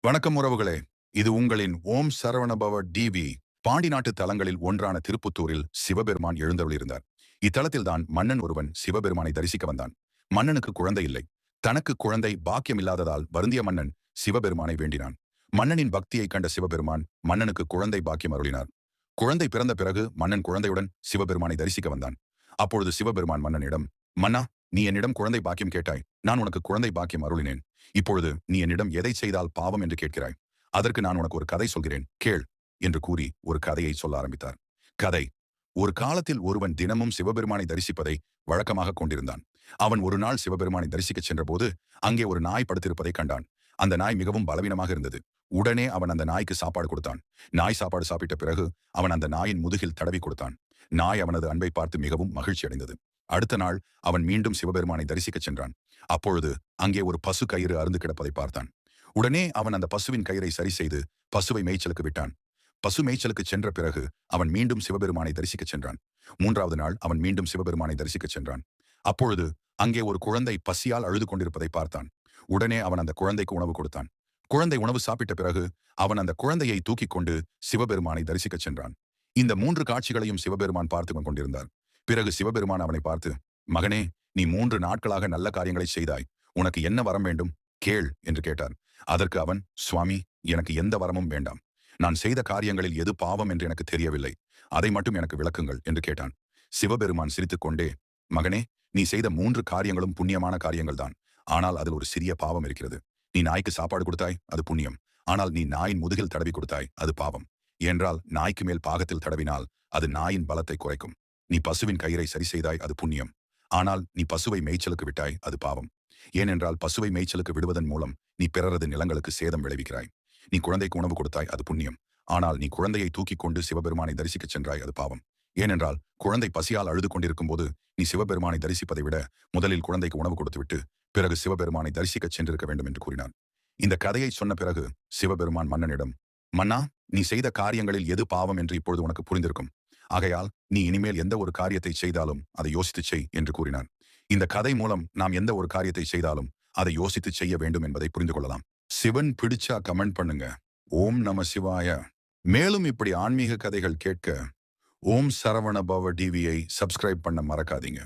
வணக்கம் உறவுகளே. இது உங்களின் ஓம் சரவணபவ டிவி. பாண்டி நாட்டு தலங்களில் ஒன்றான திருப்புத்தூரில் சிவபெருமான் எழுந்தருளியிருந்தார். இத்தலத்தில்தான் மன்னன் ஒருவன் சிவபெருமானை தரிசிக்க வந்தான். மன்னனுக்கு குழந்தை இல்லை. தனக்கு குழந்தை பாக்கியம் இல்லாததால் வருந்திய மன்னன் சிவபெருமானை வேண்டினான். மன்னனின் பக்தியைக் கண்ட சிவபெருமான் மன்னனுக்கு குழந்தை பாக்கியம் அருளினார். குழந்தை பிறந்த பிறகு மன்னன் குழந்தையுடன் சிவபெருமானை தரிசிக்க வந்தான். அப்பொழுது சிவபெருமான் மன்னனிடம், மன்னா, நீ என்னிடம் குழந்தை பாக்கியம் கேட்டாய். நான் உனக்கு குழந்தை பாக்கியம் அருளினேன். இப்பொழுது நீ என்னிடம் எதை செய்தால் பாவம் என்று கேட்கிறாய். அதற்கு நான் உனக்கு ஒரு கதை சொல்கிறேன், கேள் என்று கூறி ஒரு கதையை சொல்ல ஆரம்பித்தார். கதை: ஒரு காலத்தில் ஒருவன் தினமும் சிவபெருமானை தரிசிப்பதை வழக்கமாக கொண்டிருந்தான். அவன் ஒரு நாள் சிவபெருமானை தரிசிக்கச் சென்றபோது அங்கே ஒரு நாய் படுத்திருப்பதை கண்டான். அந்த நாய் மிகவும் பலவீனமாக இருந்தது. உடனே அவன் அந்த நாய்க்கு சாப்பாடு கொடுத்தான். நாய் சாப்பாடு சாப்பிட்ட பிறகு அவன் அந்த நாயின் முதுகில் தடவி கொடுத்தான். நாய் அவனது அன்பை பார்த்து மிகவும் மகிழ்ச்சி அடைந்தது. அடுத்த நாள் அவன் மீண்டும் சிவபெருமானை தரிசிக்கச் சென்றான். அப்பொழுது அங்கே ஒரு பசு கயிறு அருந்து கிடப்பதை பார்த்தான். உடனே அவன் அந்த பசுவின் கயிறை சரி செய்து பசுவை மேய்ச்சலுக்கு விட்டான். பசு மேய்ச்சலுக்கு சென்ற பிறகு அவன் மீண்டும் சிவபெருமானை தரிசிக்கச் சென்றான். மூன்றாவது நாள் அவன் மீண்டும் சிவபெருமானை தரிசிக்கச் சென்றான். அப்பொழுது அங்கே ஒரு குழந்தை பசியால் அழுது கொண்டிருப்பதை பார்த்தான். உடனே அவன் அந்த குழந்தைக்கு உணவு கொடுத்தான். குழந்தை உணவு சாப்பிட்ட பிறகு அவன் அந்த குழந்தையை தூக்கிக் கொண்டு சிவபெருமானை தரிசிக்கச் சென்றான். இந்த மூன்று காட்சிகளையும் சிவபெருமான் பார்த்து கொண்டிருந்தார். பிறகு சிவபெருமான் அவனை பார்த்து, மகனே, நீ 3 நாட்களாக நல்ல காரியங்களை செய்தாய். உனக்கு என்ன வரம் வேண்டும்? கேள் என்று கேட்டார். அதற்கு அவன், சுவாமி, எனக்கு எந்த வரமும் வேண்டாம். நான் செய்த காரியங்களில் எது பாவம் என்று எனக்கு தெரியவில்லை. அதை மட்டும் எனக்கு விளக்குங்கள் என்று கேட்டான். சிவபெருமான் சிரித்துக்கொண்டே, மகனே, நீ செய்த 3 காரியங்களும் புண்ணியமான காரியங்கள்தான். ஆனால் அதில் ஒரு சிறிய பாவம் இருக்கிறது. நீ நாய்க்கு சாப்பாடு கொடுத்தாய், அது புண்ணியம். ஆனால் நீ நாயின் முதுகில் தடவி கொடுத்தாய், அது பாவம். ஏனென்றால் நாய்க்கு மேல் பாகத்தில் தடவினால் அது நாயின் பலத்தை குறைக்கும். நீ பசுவின் கயிறை சரி செய்தாய், அது புண்ணியம். ஆனால் நீ பசுவை மேய்ச்சலுக்கு விட்டாய், அது பாவம். ஏனென்றால் பசுவை மேய்ச்சலுக்கு விடுவதன் மூலம் நீ பிறரது நிலங்களுக்கு சேதம் விளைவிக்கிறாய். நீ குழந்தைக்கு உணவு கொடுத்தாய், அது புண்ணியம். ஆனால் நீ குழந்தையை தூக்கிக் கொண்டு சிவபெருமானை தரிசிக்கச் சென்றாய், அது பாவம். ஏனென்றால் குழந்தை பசியால் அழுது கொண்டிருக்கும் போது நீ சிவபெருமானை தரிசிப்பதை விட முதலில் குழந்தைக்கு உணவு கொடுத்துவிட்டு பிறகு சிவபெருமானை தரிசிக்கச் சென்றிருக்க வேண்டும் என்று கூறினான். இந்த கதையை சொன்ன பிறகு சிவபெருமான் மன்னனிடம், மன்னா, நீ செய்த காரியங்களில் எது பாவம் என்று இப்பொழுது உனக்கு புரிந்திருக்கும். ஆகையால் நீ இனிமேல் எந்த ஒரு காரியத்தை செய்தாலும் அதை யோசித்துச் செய் என்று கூறினார். இந்த கதை மூலம் நாம் எந்த ஒரு காரியத்தை செய்தாலும் அதை யோசித்து செய்ய வேண்டும் என்பதை புரிந்து கொள்ளலாம். சிவன் பிடிச்சா கமெண்ட் பண்ணுங்க. ஓம் நம சிவாய. மேலும் இப்படி ஆன்மீக கதைகள் கேட்க ஓம் சரவண பவ டிவியை சப்ஸ்கிரைப் பண்ண மறக்காதீங்க.